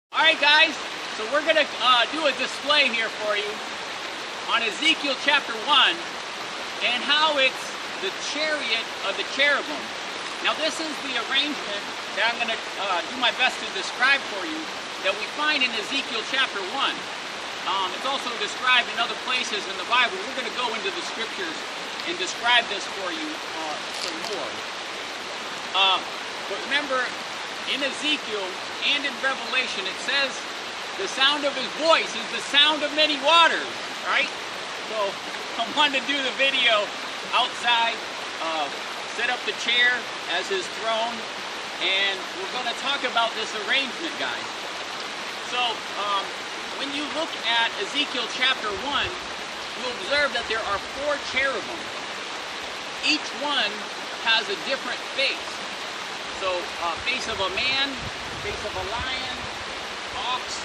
Alright guys, so we're going to do a display here for you on Ezekiel chapter 1 and how it's the chariot of the cherubim. Now this is the arrangement that I'm going to do my best to describe for you that we find in Ezekiel chapter 1. It's also described in other places in the Bible. We're going to go into the scriptures and describe this for you some more. But remember, in Ezekiel and in Revelation, it says the sound of his voice is the sound of many waters, right? So I wanted to do the video outside, set up the chair as his throne, and we're going to talk about this arrangement, guys. So when you look at Ezekiel chapter 1, you'll observe that there are 4 cherubim. Each one has a different face. So, face of a man, face of a lion, ox,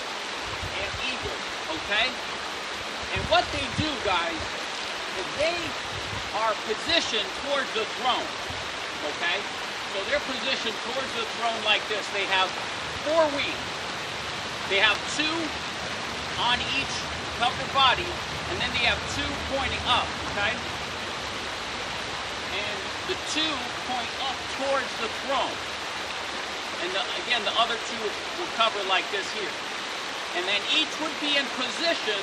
and eagle, okay? And what they do, guys, is they are positioned towards the throne, okay? So they're positioned towards the throne like this. They have 4 wings. They have 2 on each upper body, and then they have 2 pointing up, okay? And the 2 point up towards the throne. And again, the other 2 will cover like this here. And then each would be in position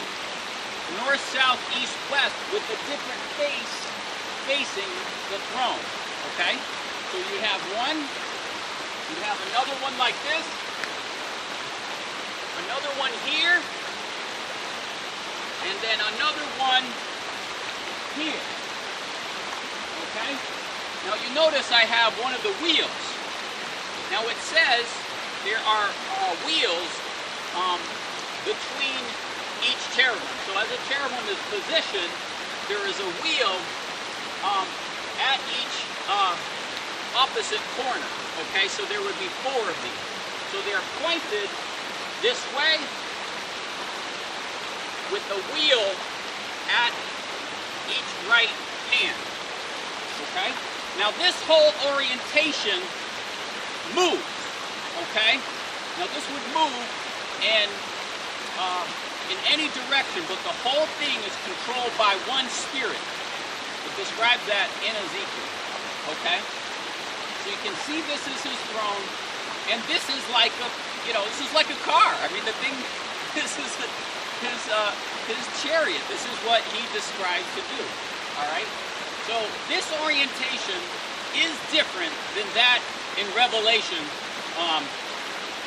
north, south, east, west with a different face facing the throne, okay? So you have one, you have another one like this, another one here, and then another one here. Okay? Now you notice I have one of the wheels. Now it says there are wheels between each cherubim. So as a cherubim is positioned, there is a wheel at each opposite corner. Okay, so there would be 4 of these. So they're pointed this way with the wheel at each right hand. Okay? Now this whole orientation moves. Okay? Now this would move in any direction, but the whole thing is controlled by one spirit. It describes that in Ezekiel. Okay? So you can see this is his throne, and this is like a, this is like a car. I mean, the thing, this is his chariot. This is what he describes to do. All right? So this orientation is different than that in Revelation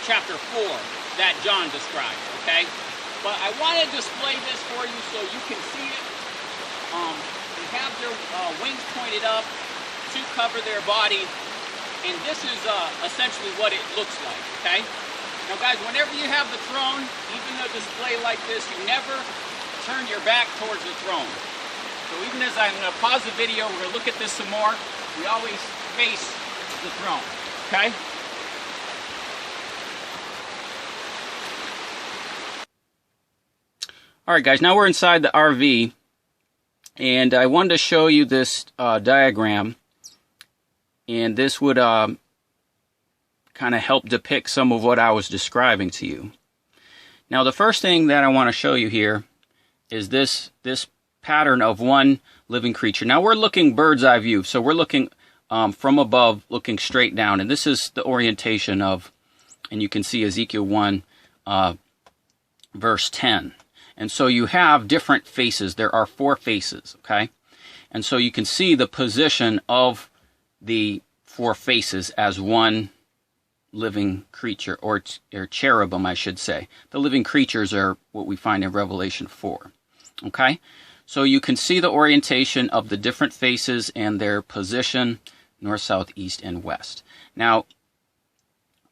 chapter 4 that John described, okay? But I want to display this for you so you can see it. They have their wings pointed up to cover their body, and this is essentially what it looks like, okay? Now guys, whenever you have the throne, even a display like this, you never turn your back towards the throne. So even as I'm going to pause the video, we're going to look at this some more, we always face the throne, okay? Alright guys, now we're inside the RV, and I wanted to show you this diagram, and this would kind of help depict some of what I was describing to you. Now the first thing that I want to show you here is this pattern of one living creature. Now we're looking bird's eye view, so we're looking from above, looking straight down, and this is the orientation of, and you can see Ezekiel 1 verse 10. And so you have different faces. There are 4 faces, okay? And so you can see the position of the 4 faces as one living creature, or cherubim, I should say. The living creatures are what we find in Revelation 4, okay? So you can see the orientation of the different faces and their position, north, south, east, and west. Now,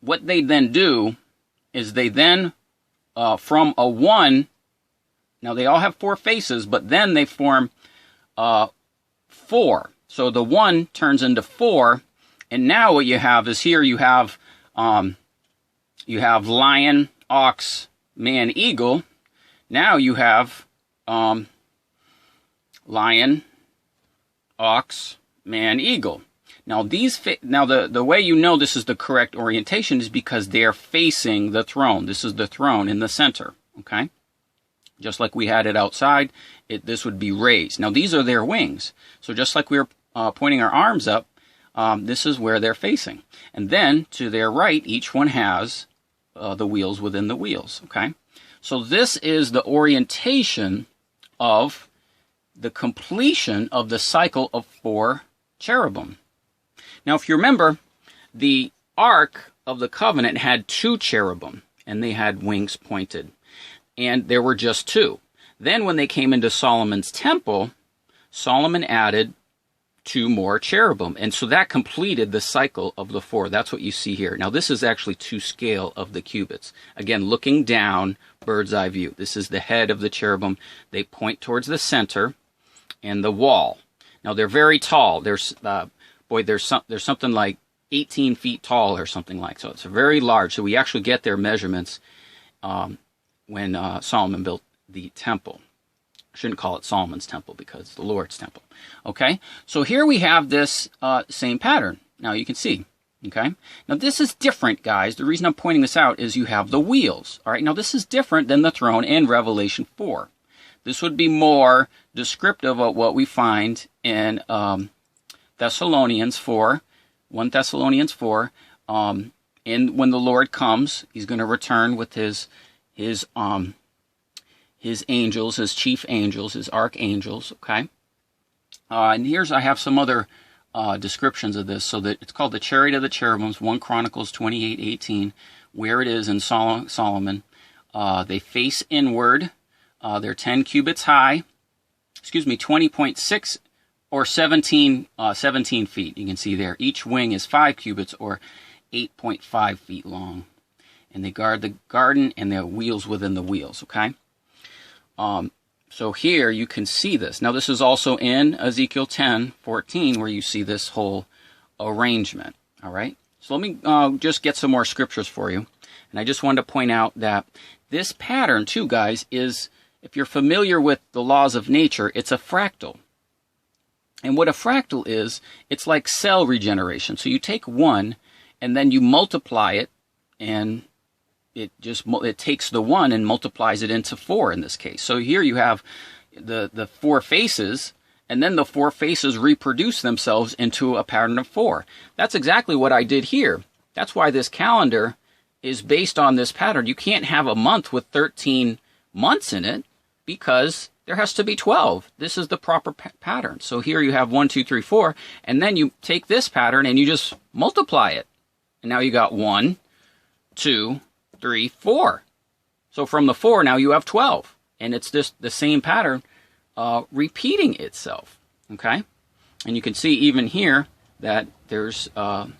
what they then do is they then, from a 1, now they all have 4 faces, but then they form 4. So the 1 turns into 4, and now what you have is here you have lion, ox, man, eagle. Now you have lion, ox, man, eagle. Now the way you know this is the correct orientation is because they're facing the throne. This is the throne in the center, okay? Just like we had it outside, this would be raised. Now these are their wings. So just like we were pointing our arms up, this is where they're facing. And then to their right, each one has the wheels within the wheels, okay? So this is the orientation of the completion of the cycle of 4 cherubim. Now, if you remember, the Ark of the Covenant had 2 cherubim, and they had wings pointed. And there were just 2. Then when they came into Solomon's temple, Solomon added 2 more cherubim. And so that completed the cycle of the 4. That's what you see here. Now, this is actually to scale of the cubits. Again, looking down, bird's eye view. This is the head of the cherubim. They point towards the center and the wall. Now, they're very tall. There's something like 18 feet tall or something like so. It's very large. So we actually get their measurements when Solomon built the temple. I shouldn't call it Solomon's temple because it's the Lord's temple. Okay, so here we have this same pattern. Now you can see. Okay, now this is different, guys. The reason I'm pointing this out is you have the wheels. All right, now this is different than the throne in Revelation 4. This would be more descriptive of what we find in Thessalonians 4, 1 Thessalonians 4, and when the Lord comes, he's going to return with his angels, his chief angels, his archangels, okay? And I have some other descriptions of this. So that it's called the Chariot of the Cherubims, 1 Chronicles 28:18, where it is in Solomon. They face inward. They're 10 cubits high. 20.6 or 17 feet. You can see there. Each wing is 5 cubits or 8.5 feet long. And they guard the garden and their wheels within the wheels, okay? So here you can see this. Now this is also in Ezekiel 10:14 where you see this whole arrangement, all right? So let me just get some more scriptures for you. And I just wanted to point out that this pattern too, guys, is, if you're familiar with the laws of nature, it's a fractal. And what a fractal is, it's like cell regeneration. So you take one and then you multiply it, and it takes the 1 and multiplies it into 4 in this case. So here you have the 4 faces, and then the 4 faces reproduce themselves into a pattern of 4. That's exactly what I did here. That's why this calendar is based on this pattern. You can't have a month with 13 months in it because there has to be 12. This is the proper pattern. So here you have 1, 2, 3, 4, and then you take this pattern and you just multiply it. And now you got 1, 2, 3, 4. So from the 4, now you have 12. And it's just the same pattern repeating itself. Okay? And you can see even here that there's the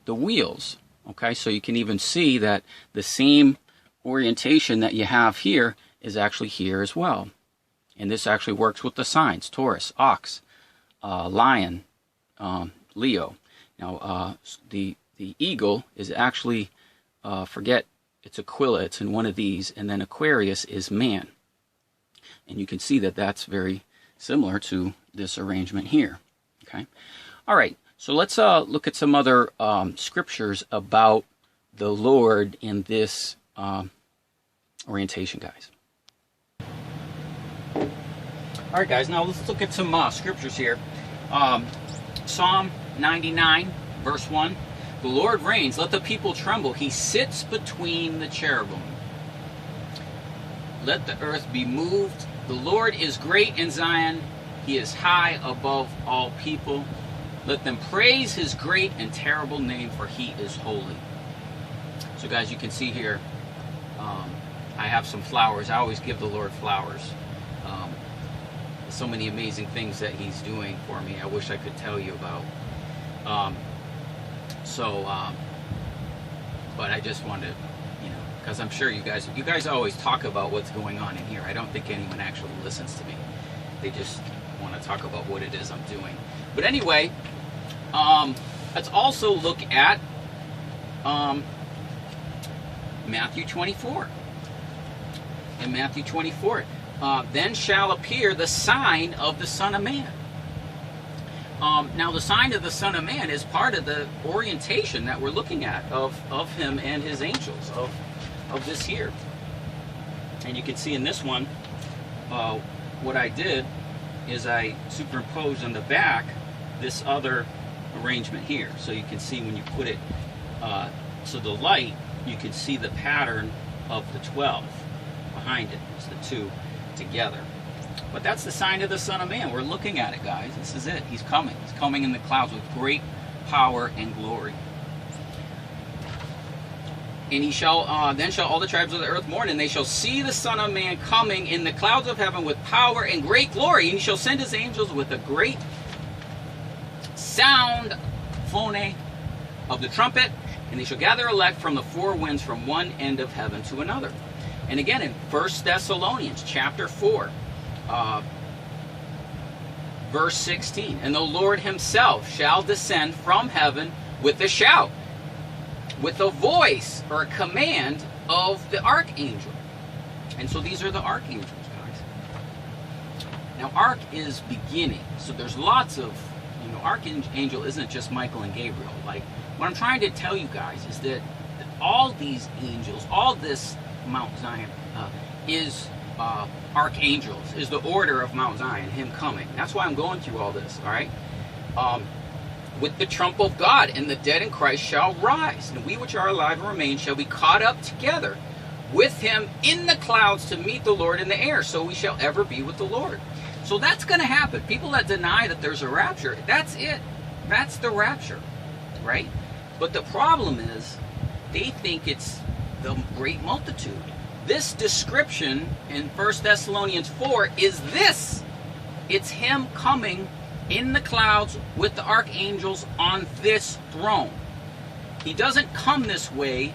wheels. Okay? So you can even see that the same orientation that you have here is actually here as well. And this actually works with the signs: Taurus, Ox, Lion, Leo. Now, the eagle is actually, it's Aquila, it's in one of these, and then Aquarius is man. And you can see that that's very similar to this arrangement here. Okay? All right, so let's look at some other scriptures about the Lord in this orientation, guys. All right, guys, now let's look at some scriptures here. Psalm 99, verse 1. The Lord reigns, let the people tremble. He sits between the cherubim. Let the earth be moved. The Lord is great in Zion. He is high above all people. Let them praise his great and terrible name, for he is holy. So, guys, you can see here, I have some flowers. I always give the Lord flowers. So many amazing things that he's doing for me. I wish I could tell you about. But I just wanted to, because I'm sure you guys always talk about what's going on in here. I don't think anyone actually listens to me. They just want to talk about what it is I'm doing. But anyway, let's also look at Matthew 24. In Matthew 24, then shall appear the sign of the Son of Man. Now the sign of the Son of Man is part of the orientation that we're looking at of him and his angels, of this here. And you can see in this one, what I did is I superimposed on the back this other arrangement here. So you can see when you put it to the light, you can see the pattern of the 12 behind it. It's the two together. But that's the sign of the Son of Man. We're looking at it, guys. This is it. He's coming. He's coming in the clouds with great power and glory. And he shall, then shall all the tribes of the earth mourn, and they shall see the Son of Man coming in the clouds of heaven with power and great glory. And he shall send his angels with a great sound, phone, of the trumpet, and they shall gather elect from the four winds from one end of heaven to another. And again, in 1 Thessalonians chapter 4, verse 16, and the Lord himself shall descend from heaven with a shout, with a voice or a command of the archangel. And so these are the archangels, guys. Now, arch is beginning, so there's lots of, archangel isn't just Michael and Gabriel. Like, what I'm trying to tell you guys is that all these angels, all this Mount Zion is archangels, is the order of Mount Zion, him coming. That's why I'm going through all this, all right? With the trump of God, and the dead in Christ shall rise, and we which are alive and remain shall be caught up together with him in the clouds to meet the Lord in the air, so we shall ever be with the Lord. So that's going to happen. People that deny that there's a rapture, that's it. That's the rapture, right? But the problem is, they think it's the great multitude. This description in 1 Thessalonians 4 is this. It's him coming in the clouds with the archangels on this throne. He doesn't come this way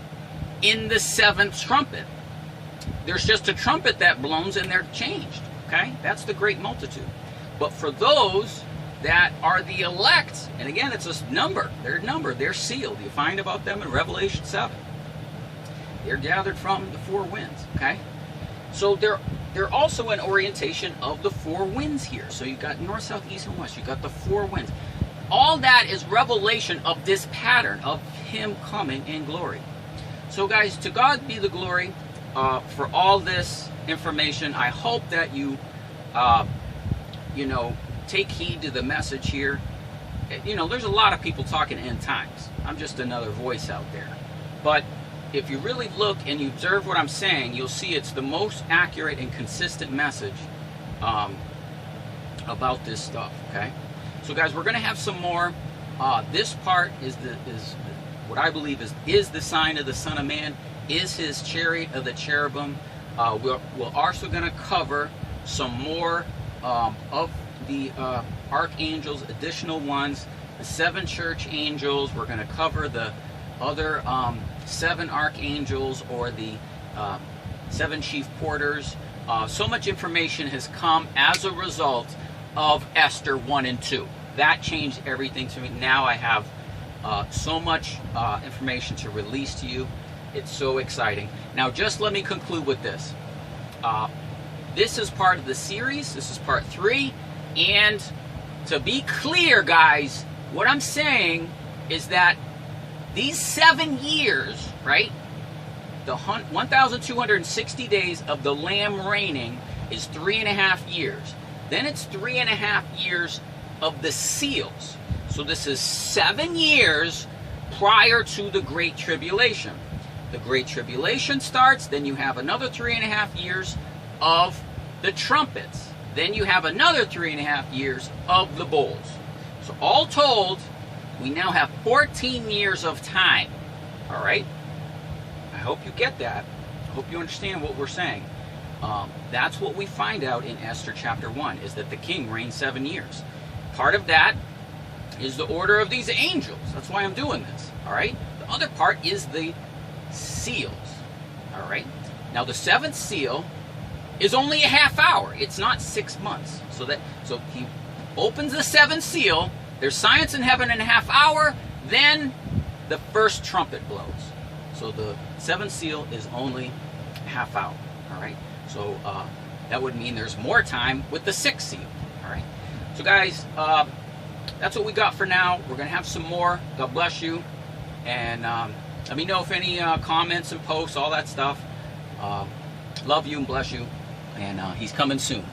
in the seventh trumpet. There's just a trumpet that blows and they're changed. Okay? That's the great multitude. But for those that are the elect, and again, it's a number. They're numbered. They're sealed. You find about them in Revelation 7. They're gathered from the four winds. Okay? So they're also an orientation of the four winds here. So you've got north, south, east, and west. You've got the four winds. All that is revelation of this pattern of him coming in glory. So guys, to God be the glory for all this information. I hope that you, take heed to the message here. There's a lot of people talking end times. I'm just another voice out there. But if you really look and you observe what I'm saying, you'll see it's the most accurate and consistent message about this stuff. Okay, so guys, we're going to have some more. This part is what I believe is the sign of the Son of Man, is his chariot of the cherubim. We're also going to cover some more of the archangels, additional ones, the 7 church angels. We're going to cover the other 7 archangels, or the 7 chief porters. So much information has come as a result of Esther 1 and 2. That changed everything to me. Now I have so much information to release to you. It's so exciting. Now just let me conclude with this. This is part of the series. This is part 3. And to be clear, guys, what I'm saying is that these 7 years, right, the 1,260 days of the Lamb reigning is 3.5 years. Then it's 3.5 years of the seals. So this is 7 years prior to the Great Tribulation. The Great Tribulation starts, then you have another 3.5 years of the trumpets. Then you have another 3.5 years of the bowls. So all told, we now have 14 years of time. All right? I hope you get that. I hope you understand what we're saying. That's what we find out in Esther chapter 1, is that the king reigns 7 years. Part of that is the order of these angels. That's why I'm doing this. All right? The other part is the seals. All right? Now the 7th seal is only a half hour. It's not 6 months. So he opens the 7th seal. There's silence in heaven in a half hour. Then the first trumpet blows. So the 7th seal is only a half hour. All right. So that would mean there's more time with the 6th seal. All right. So guys, that's what we got for now. We're going to have some more. God bless you. And let me know if any comments and posts, all that stuff. Love you and bless you. And he's coming soon.